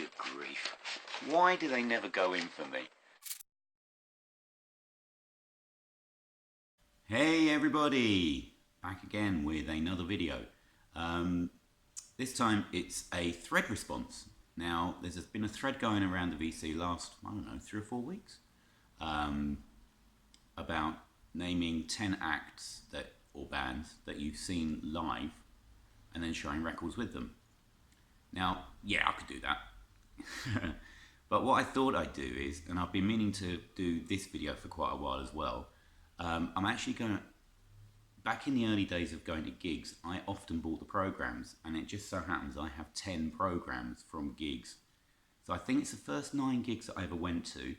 Good grief. Why do they never go in for me? Hey everybody! Back again with another video. This time it's a thread response. Now there's been a thread going around the VC last, I don't know, 3 or 4 weeks about naming 10 acts or bands that you've seen live and then showing records with them. Now, yeah, I could do that. But what I thought I'd do is, and I've been meaning to do this video for quite a while as well, I'm actually going to, back in the early days of going to gigs, I often bought the programs, and it just so happens I have 10 programs from gigs. So I think it's the first 9 gigs that I ever went to,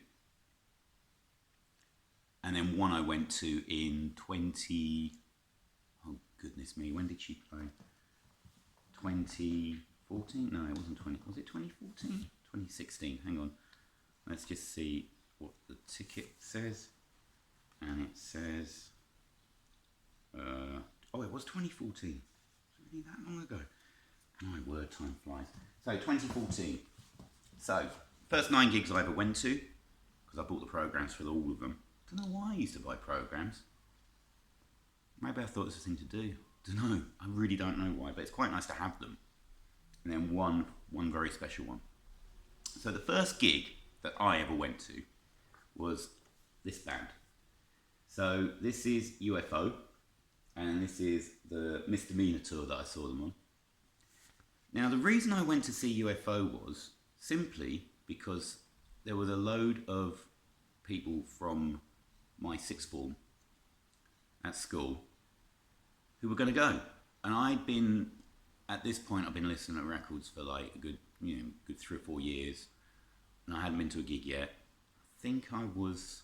and then one I went to in 20, oh goodness me, when did she play? 2014? No, it wasn't 20, was it 2014? 2016, hang on. Let's just see what the ticket says. And it says, oh, it was 2014. Was it really that long ago? My word, time flies. So 2014. So, first 9 gigs I ever went to, because I bought the programs for all of them. Don't know why I used to buy programs. Maybe I thought it was a thing to do. Don't know. I really don't know why, but it's quite nice to have them. And then one very special one. So the first gig that I ever went to was this band. So this is UFO, and this is the Misdemeanor tour that I saw them on. Now the reason I went to see UFO was simply because there was a load of people from my sixth form at school who were going to go. And at this point I've been listening to records for like a good 3 or 4 years, and I hadn't been to a gig yet. I think I was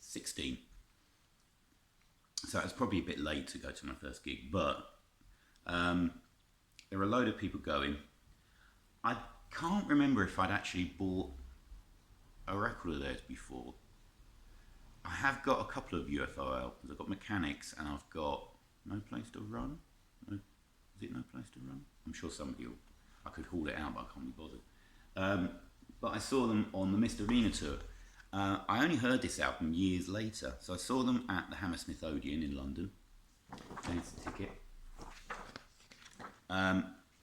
16. So it was probably a bit late to go to my first gig, but there were a load of people going. I can't remember if I'd actually bought a record of theirs before. I have got a couple of UFO albums. I've got Mechanics, and I've got No Place to Run. Is it No Place to Run? I'm sure I could haul it out, but I can't be bothered. But I saw them on the Misdemeanor tour. I only heard this album years later. So I saw them at the Hammersmith Odeon in London. There's the ticket.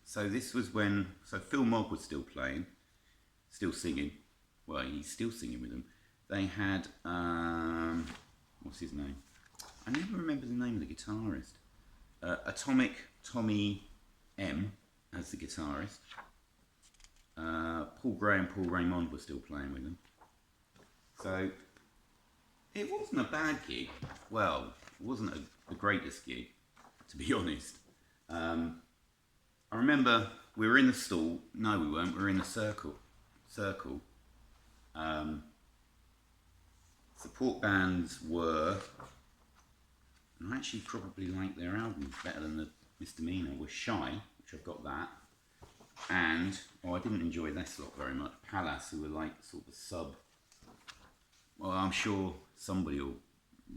So this was when Phil Mogg was still playing, still singing. Well, he's still singing with them. They had, what's his name? I never remember the name of the guitarist. Atomic Tommy M as the guitarist. Paul Gray and Paul Raymond were still playing with them. So it wasn't a bad gig. Well, it wasn't the greatest gig, to be honest. I remember we were in the stall. No, we weren't. We were in the circle. Support bands were, and I actually probably like their albums better than the Misdemeanor, were Shy, which I've got that, and, I didn't enjoy this lot very much, Palace, who were like sort of a sub. Well, I'm sure somebody will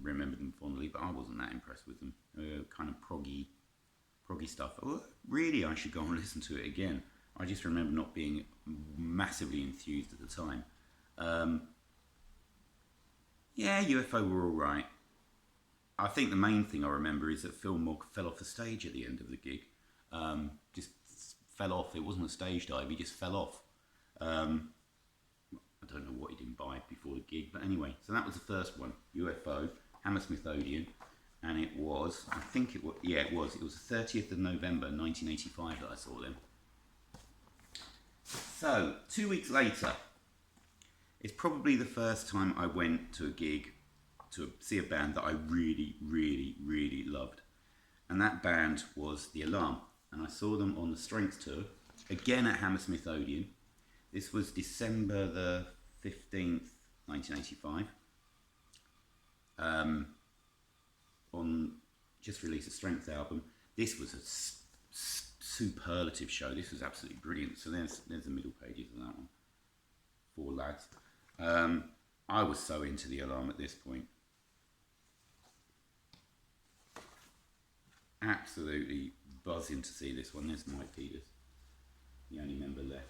remember them fondly, but I wasn't that impressed with them. Kind of proggy stuff. Really, I should go and listen to it again. I just remember not being massively enthused at the time. Yeah, UFO were alright. I think the main thing I remember is that Phil Mogg fell off the stage at the end of the gig. Just fell off. It wasn't a stage dive, he just fell off. I don't know what he didn't buy before the gig, but anyway, so that was the first one, UFO, Hammersmith Odeon, and it was, I think it was, yeah, it was the 30th of November 1985 that I saw them. So, 2 weeks later, it's probably the first time I went to a gig to see a band that I really, really, really loved. And that band was The Alarm. And I saw them on the Strength tour, again at Hammersmith Odeon. This was December the 15th, 1985. Just released a Strength album. This was a superlative show. This was absolutely brilliant. So there's the middle pages of that one. 4 lads. I was so into The Alarm at this point. Absolutely buzzing to see this one. There's Mike Peters, the only member left.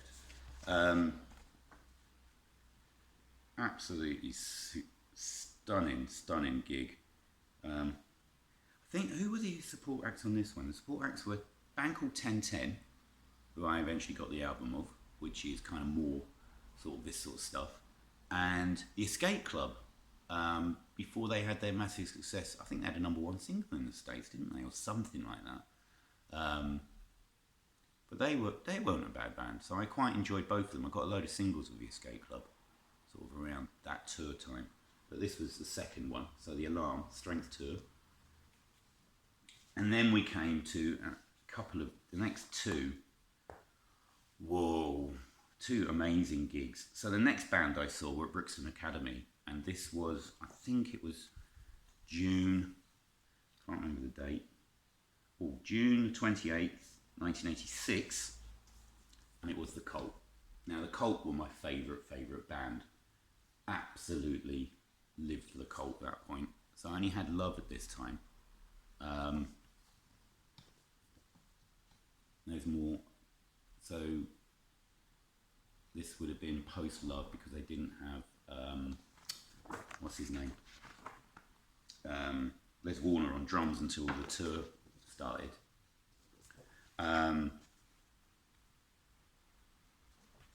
Absolutely stunning gig. I think, who were the support acts on this one? The support acts were a band called 1010, who I eventually got the album of, which is kind of more sort of this sort of stuff, and the Escape Club. Before they had their massive success, I think they had a #1 single in the States, didn't they, or something like that. But they weren't a bad band, so I quite enjoyed both of them. I got a load of singles with the Escape Club, sort of around that tour time. But this was the second one, so the Alarm Strength tour. And then we came to a couple of the next two. Whoa, two amazing gigs. So the next band I saw were at Brixton Academy, and this was, I think it was June, can't remember the date. Oh, June 28th, 1986, and it was the Cult. Now the Cult were my favourite band. Absolutely lived for the Cult at that point. So I only had Love at this time. There's more. So this would have been post Love because they didn't have what's his name? Les Warner on drums until the tour started. Some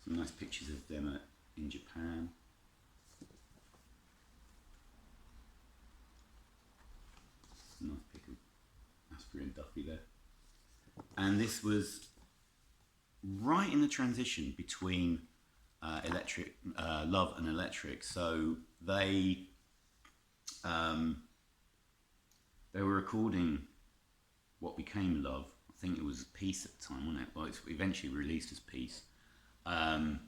nice pictures of them in Japan. Some nice pic of Asprey and Duffy there. And this was right in the transition between Love and Electric. So they were recording what became Love. I think it was Peace at the time, wasn't it? Well, it's eventually released as Peace. And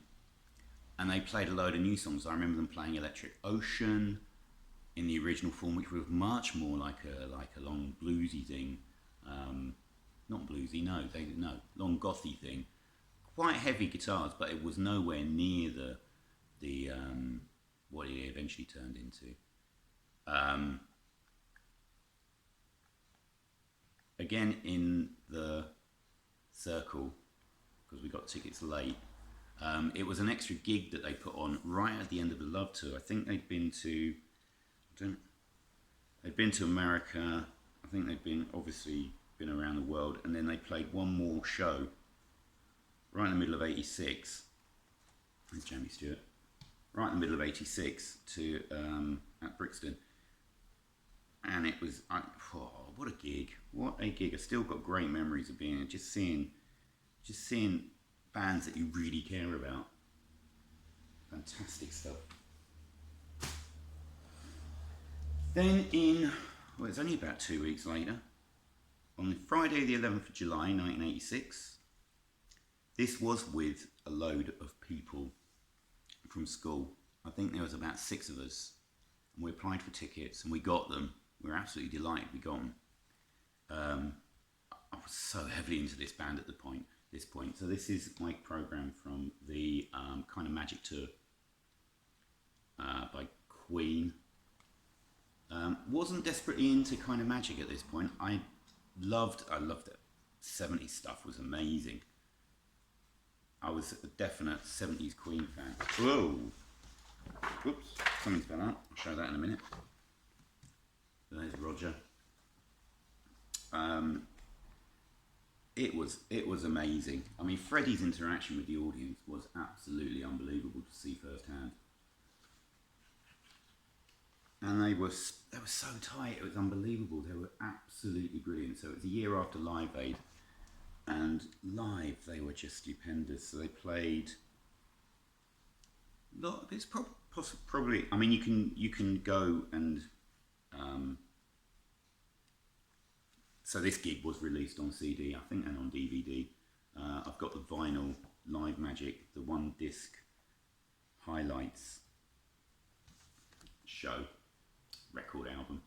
they played a load of new songs. I remember them playing Electric Ocean in the original form, which was much more like a long bluesy thing. Not bluesy, no, long gothy thing. Quite heavy guitars, but it was nowhere near the what it eventually turned into. Again, in the Circle, because we got tickets late, it was an extra gig that they put on right at the end of the Love tour. I think they'd been to America. I think they'd been around the world, and then they played one more show right in the middle of '86. There's Jamie Stewart. Right in the middle of '86 to at Brixton, and it was what a gig! What a gig! I still got great memories of being just seeing bands that you really care about. Fantastic stuff. Then it's only about 2 weeks later, on Friday the 11th of July 1986, this was with a load of people from school. I think there was about 6 of us, and we applied for tickets and we got them. We were absolutely delighted we got them. I was so heavily into this band at this point. So this is my program from the Kind of Magic tour by Queen. Wasn't desperately into Kind of Magic at this point. I loved it. 70s stuff was amazing. I was a definite 70s Queen fan. Whoa! Whoops, something's fell out. I'll show that in a minute. There's Roger. It was amazing. I mean, Freddie's interaction with the audience was absolutely unbelievable to see firsthand. And they were so tight. It was unbelievable. They were absolutely brilliant. So it was a year after Live Aid, and live they were just stupendous. So they played. Look, it's probably. I mean, you can go and. So this gig was released on CD, I think, and on DVD. I've got the vinyl Live Magic, the 1-disc highlights show record album.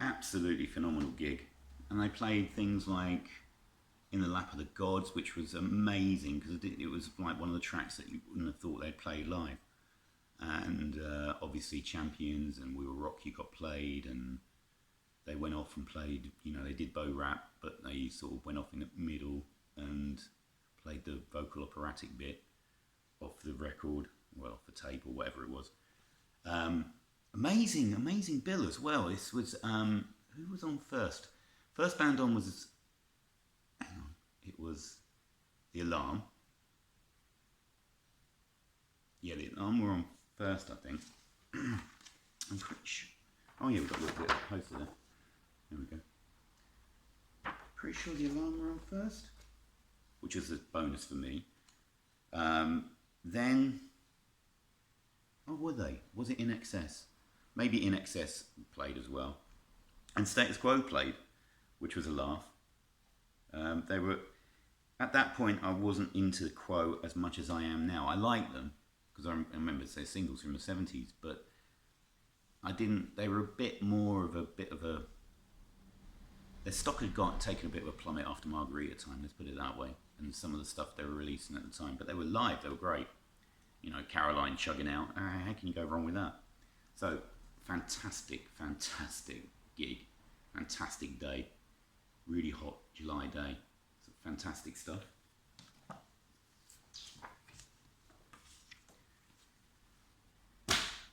Absolutely phenomenal gig, and they played things like In the Lap of the Gods, which was amazing because it was like one of the tracks that you wouldn't have thought they'd play live. And obviously Champions and We Will Rock You got played, and they went off and played, they did Bo Rap, but they he sort of went off in the middle and played the vocal operatic bit off the record, well, off the tape or whatever it was. Amazing bill as well. This was, who was on first? First band on was, hang on, it was The Alarm. Yeah, The Alarm were on first, I think. I'm pretty sure. Oh yeah, we've got a little bit of a poster there. There we go. Pretty sure The Alarm were on first, which was a bonus for me. Then, oh, were they? Was it In Excess? Maybe In Excess played as well. And Status Quo played, which was a laugh. They were, at that point, I wasn't into Quo as much as I am now. I like them, because I remember their singles from the 70s, but I didn't, they were a bit of a, their stock had taken a bit of a plummet after Margarita time, let's put it that way, and some of the stuff they were releasing at the time, but they were live, they were great. You know, Caroline chugging out, how can you go wrong with that? So, fantastic gig, fantastic day, really hot July day, so fantastic stuff.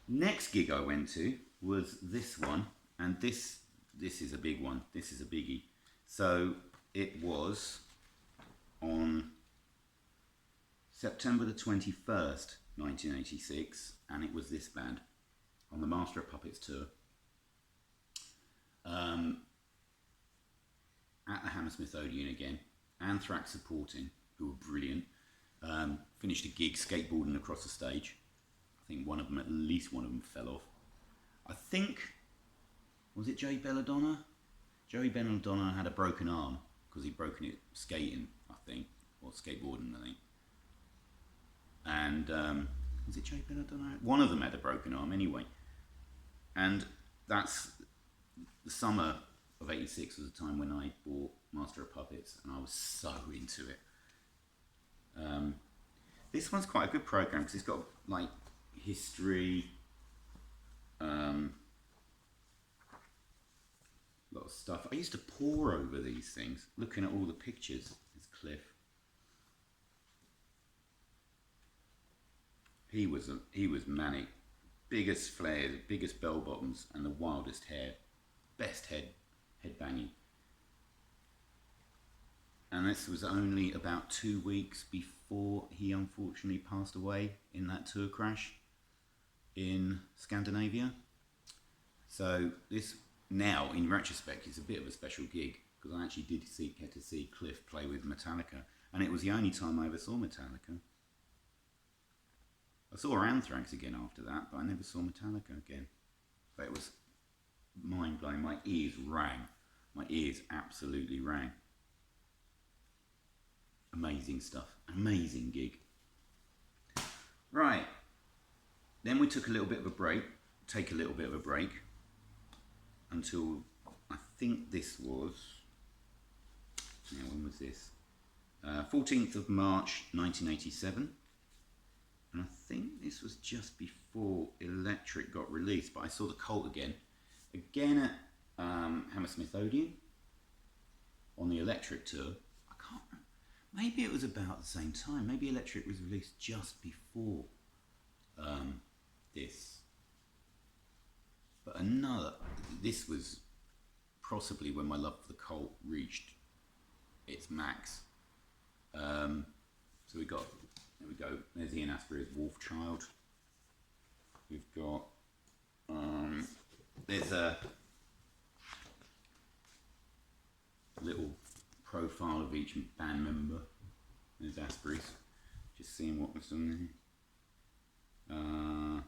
Next gig I went to was this one, and this is a big one, this is a biggie. So it was on September the 21st, 1986, and it was this band on the Master of Puppets tour. At the Hammersmith Odeon again, Anthrax supporting, who were brilliant. Finished a gig skateboarding across the stage. I think one of them, at least one of them, fell off. I think, was it Joey Belladonna? Joey Belladonna had a broken arm because he'd broken it skating, I think, or skateboarding, I think. And was it Joey Belladonna? One of them had a broken arm anyway. And that's the summer of '86 was the time when I bought Master of Puppets, and I was so into it. This one's quite a good program because it's got like history, a lot of stuff. I used to pore over these things, looking at all the pictures. There's Cliff. He was manic, biggest flares, biggest bell bottoms, and the wildest hair, best head banging. And this was only about 2 weeks before he unfortunately passed away in that tour crash in Scandinavia. So this, now in retrospect, is a bit of a special gig because I actually did get to see Cliff play with Metallica, and it was the only time I ever saw Metallica. I saw Anthrax again after that, but I never saw Metallica again. But it was mind-blowing. My ears rang. My ears absolutely rang. Amazing stuff. Amazing gig. Right. Then we took a little bit of a break. Until, I think this was, now when was this? 14th of March 1987. And I think this was just before Electric got released, but I saw the Cult again at Hammersmith Odeon on the Electric tour. I can't remember. Maybe it was about the same time. Maybe Electric was released just before this. But this was possibly when my love for the Cult reached its max. So we got, there we go, there's Ian Astbury's Wolf Child. We've got, there's a little profile of each band member. There's Astbury's, just seeing what was on there.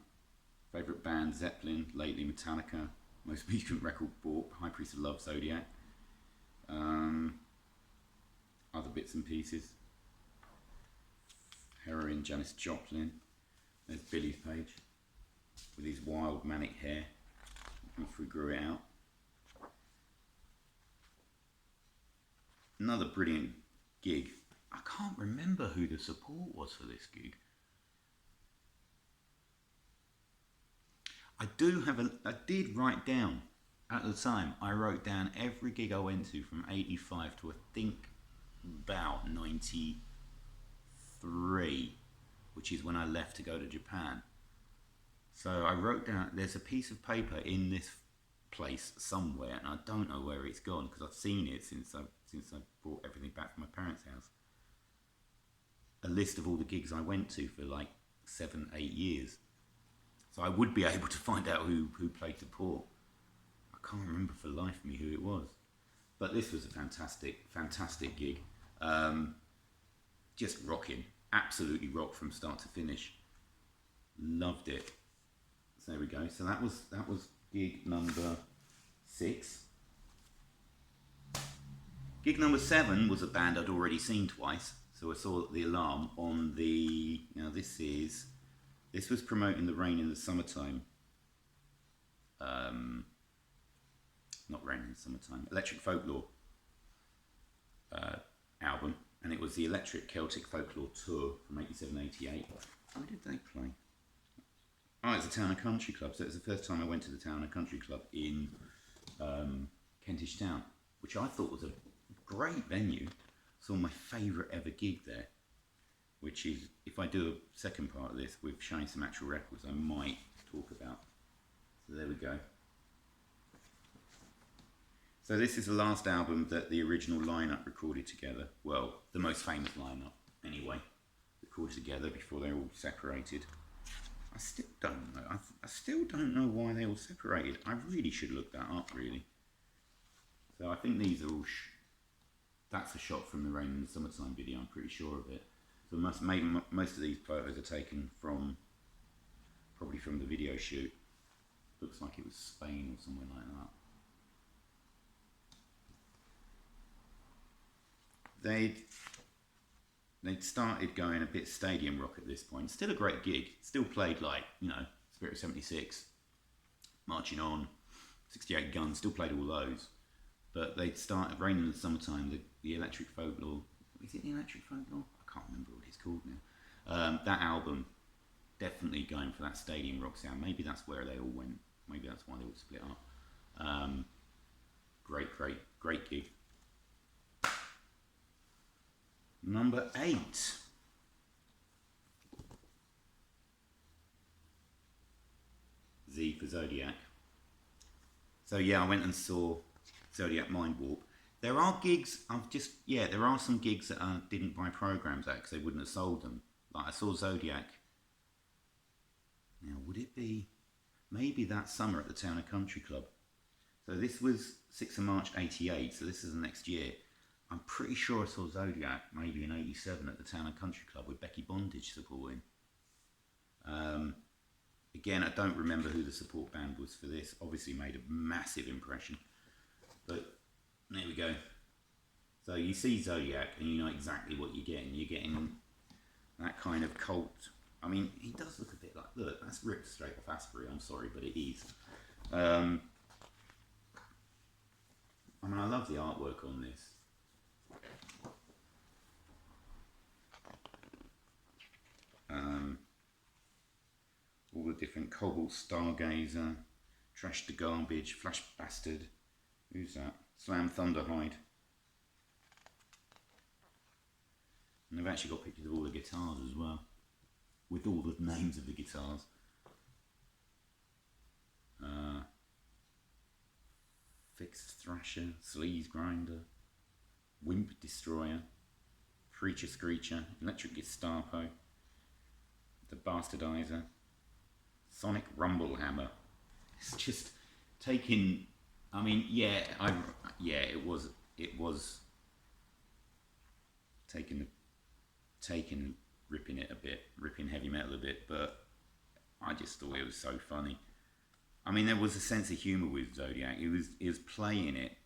Favourite band, Zeppelin, lately Metallica, most recent record bought, High Priest of Love, Zodiac. Other bits and pieces. Heroin, Janis Joplin. There's Billy's page with his wild manic hair after he grew it out. Another brilliant gig. I can't remember who the support was for this gig. I did write down at the time, I wrote down every gig I went to from 85 to I think about 93, which is when I left to go to Japan. So I wrote down, there's a piece of paper in this place somewhere, and I don't know where it's gone because I've seen it since I brought everything back from my parents' house. A list of all the gigs I went to for like 7-8 years. So I would be able to find out who played support. I can't remember for the life of me who it was. But this was a fantastic gig. Just rocking. Absolutely rocked from start to finish. Loved it. So there we go. So that was gig number 6. Gig number 7 was a band I'd already seen twice. So I saw The Alarm on the... Now this was promoting The Rain in the Summertime. Not Rain in the Summertime. Electric Folklore album. And it was the Electric Celtic Folklore Tour from 87-88. Where did they play? Oh, it's the Town and Country Club. So it was the first time I went to the Town and Country Club in Kentish Town, which I thought was a great venue. Saw my favourite ever gig there, which is, if I do a second part of this with showing some actual records, I might talk about. So there we go. So this is the last album that the original lineup recorded together. Well, the most famous lineup, anyway, recorded together before they all separated. I still don't know. I still don't know why they all separated. I really should look that up, really. So I think these are all... that's a shot from the Rain in the Summertime video, I'm pretty sure of it. So maybe most of these photos are taken from... probably from the video shoot. Looks like it was Spain or somewhere like that. They'd started going a bit stadium rock at this point. Still a great gig. Still played like, you know, Spirit of 76, Marching On, 68 Guns. Still played all those. But they'd started Rain in the Summertime, the Electric Folklore. Is it the Electric Folklore? I can't remember what it's called now. That album, definitely going for that stadium rock sound. Maybe that's where they all went. Maybe that's why they all split up. Great gig. Number 8. Z for Zodiac. So yeah, I went and saw Zodiac Mind Warp. There are gigs, there are some gigs that I didn't buy programs at because they wouldn't have sold them. Like I saw Zodiac. Now, would it be maybe that summer at the Town and Country Club? So this was 6th of March 88, so this is the next year. I'm pretty sure I saw Zodiac maybe in 87 at the Town and Country Club with Becky Bondage supporting. Again, I don't remember who the support band was for this. Obviously made a massive impression. But there we go. So you see Zodiac and you know exactly what you're getting. You're getting that kind of cult. I mean, he does look a bit like, look, that's ripped straight off Asprey. I'm sorry, but it is. I mean, I love the artwork on this. All the different Cobalt Stargazer, Trash the Garbage, Flash Bastard, who's that? Slam Thunderhide. And they've actually got pictures of all the guitars as well, with all the names of the guitars. Fix Thrasher, Sleaze Grinder, Wimp Destroyer, Preacher Screecher, Electric Gestapo, The Bastardizer, Sonic Rumble Hammer. It's just taking. I mean, it was taking ripping it a bit, ripping heavy metal a bit, but I just thought it was so funny. I mean, there was a sense of humour with Zodiac. He was playing it,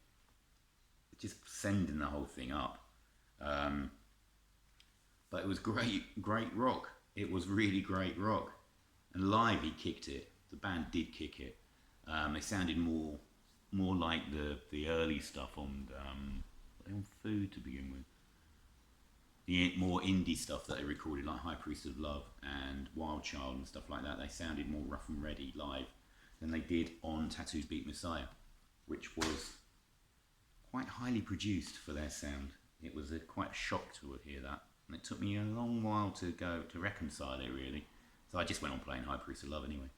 just sending the whole thing up. But it was great rock. It was really great rock. And live, he kicked it. The band did kick it. They sounded more like the early stuff on Food to begin with. The more indie stuff that they recorded, like High Priest of Love and Wild Child and stuff like that, they sounded more rough and ready live than they did on Tattoos Beat Messiah. which was quite highly produced for their sound. It was quite a shock to hear that, and it took me a long while to reconcile it really. So I just went on playing High Priest of Love anyway.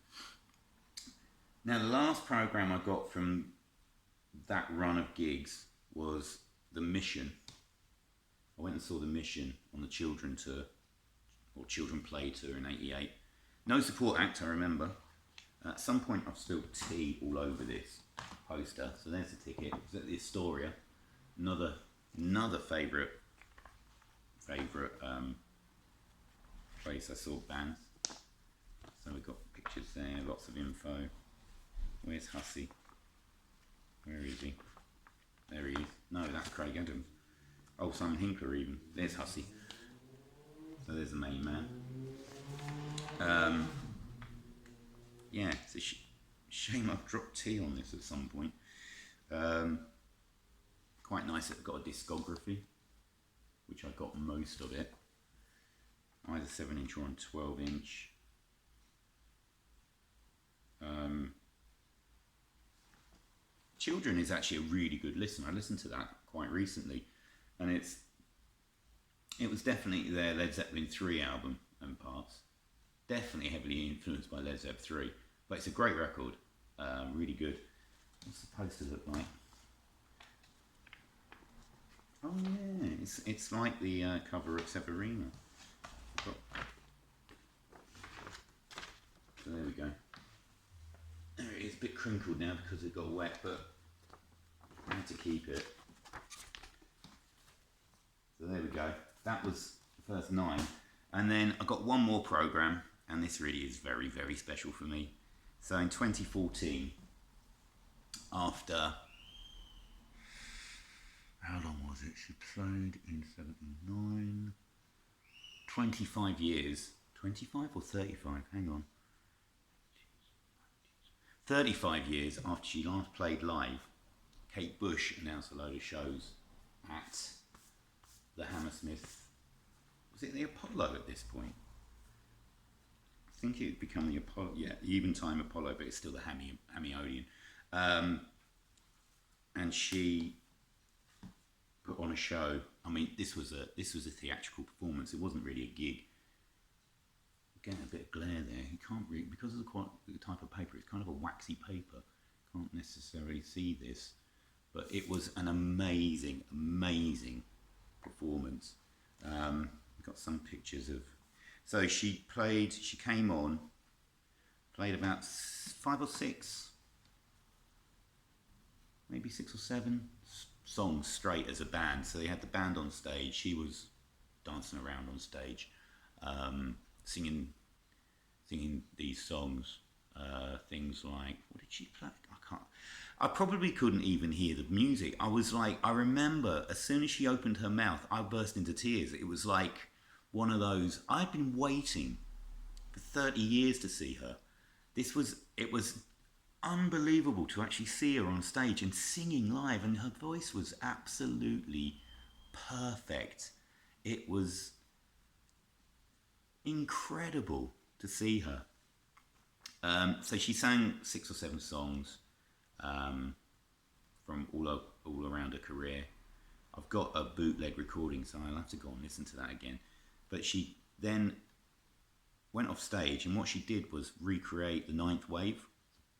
Now the last program I got from that run of gigs was The Mission. I went and saw The Mission on the Children tour, or Children Play tour in '88. No support act, I remember. At some point I've spilled tea all over this poster, so there's the ticket. It was at the Astoria, another favourite place I saw bands. So we've got pictures there, lots of info. Where's Hussey? Where is he? There he is. No, that's Craig Adams. Oh, Simon Hinkler even. There's Hussey. So there's the main man. Yeah, it's a shame I've dropped tea on this at some point. Quite nice that I've got a discography, which I got most of it. Either 7-inch or on 12-inch. Children is actually a really good listen. I listened to that quite recently, and it was definitely their Led Zeppelin 3 album and parts. Definitely heavily influenced by Led Zeppelin 3, but it's a great record, really good. What's the poster look like? Oh yeah, it's like the cover of Severina. So there we go. There it is, a bit crinkled now because it got wet, but I had to keep it. So there we go. That was the first 9. And then I got one more program, and this really is very, very special for me. So in 2014, after, how long was it? She played in 79, 25 years. 25 or 35? Hang on. 35 years after she last played live, Kate Bush announced a load of shows at the Hammersmith. Was it the Apollo at this point? I think it had become the Apollo, yeah, the Eventime Apollo, but it's still the Hammy Odeon. And she put on a show. I mean, this was a theatrical performance. It wasn't really a gig. Getting a bit of glare there. You can't read because of the type of paper. It's kind of a waxy paper. Can't necessarily see this, but it was an amazing, amazing performance. We've got some pictures of. So she played. She came on, played about 5 or 6, maybe 6 or 7 songs straight as a band. So they had the band on stage. She was dancing around on stage. Singing these songs, things like, what did she play? I probably couldn't even hear the music. I was like, I remember as soon as she opened her mouth, I burst into tears. It was like one of those, I've been waiting for 30 years to see her. It was unbelievable to actually see her on stage and singing live, and her voice was absolutely perfect. It was incredible to see her. So she sang 6 or 7 songs from all around her career. I've got a bootleg recording, so I'll have to go and listen to that again. But she then went off stage, and what she did was recreate the Ninth Wave,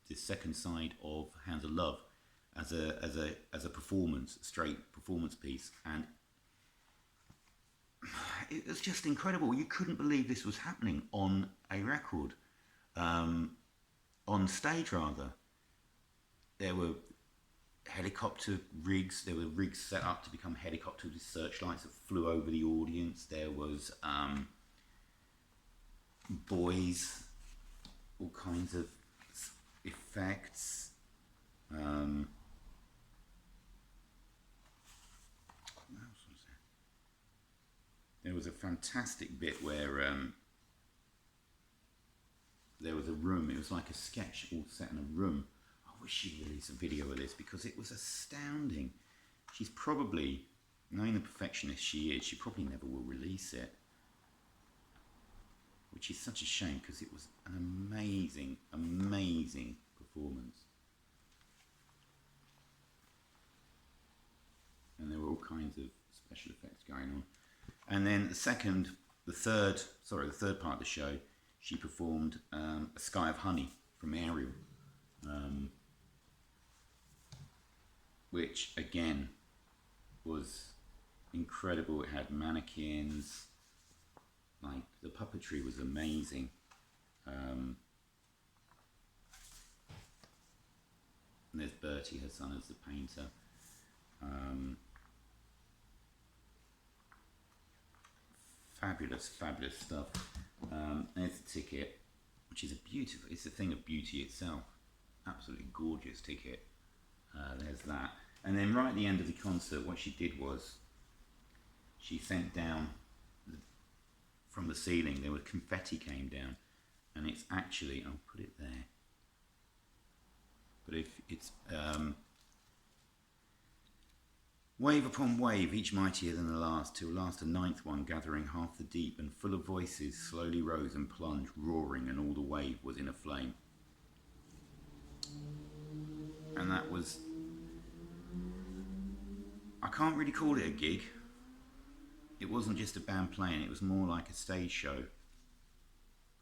the second side of Hounds of Love, as a performance, a straight performance piece, and it was just incredible. You couldn't believe this was happening on a record, on stage rather. There were helicopter rigs. There were rigs set up to become helicopters with searchlights that flew over the audience. There was buoys, all kinds of effects. What else was there? There was a fantastic bit where there was a room. It was like a sketch all set in a room. I wish she'd release a video of this because it was astounding. She's probably, knowing the perfectionist she is, she probably never will release it, which is such a shame because it was an amazing, amazing performance. and there were all kinds of special effects going on. And then the third part of the show, she performed A Sky of Honey from Ariel, which again was incredible. It had mannequins, like the puppetry was amazing. And there's Bertie, her son, as the painter. Fabulous stuff. There's the ticket, which is it's a thing of beauty itself. Absolutely gorgeous ticket. There's that. And then right at the end of the concert, what she did was she sent down from the ceiling, there was confetti came down, and it's actually, I'll put it there, but if it's wave upon wave, each mightier than the last, till last a ninth one, gathering half the deep, and full of voices, slowly rose and plunged, roaring, and all the wave was in a flame. And that was, I can't really call it a gig. It wasn't just a band playing, it was more like a stage show.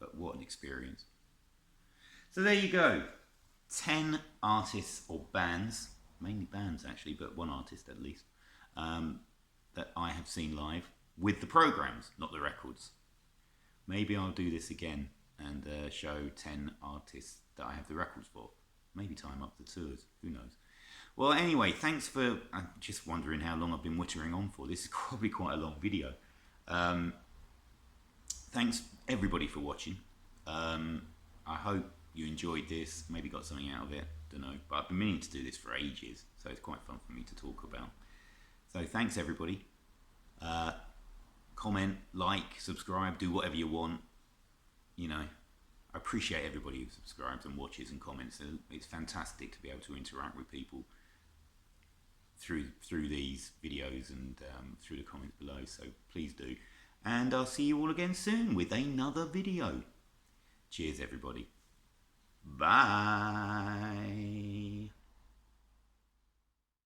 But what an experience. So there you go. 10 artists or bands, mainly bands actually, but one artist at least, that I have seen live with the programs, not the records. Maybe I'll do this again and show 10 artists that I have the records for. Maybe time up the tours, who knows. Well, anyway, thanks for, I'm just wondering how long I've been wittering on for. This is probably quite a long video. Thanks everybody for watching. I hope you enjoyed this, maybe got something out of it, don't know. But I've been meaning to do this for ages, so it's quite fun for me to talk about. So thanks everybody. Comment, like, subscribe, do whatever you want. You know, I appreciate everybody who subscribes and watches and comments. It's fantastic to be able to interact with people through these videos and through the comments below, so please do. And I'll see you all again soon with another video. Cheers everybody. Bye.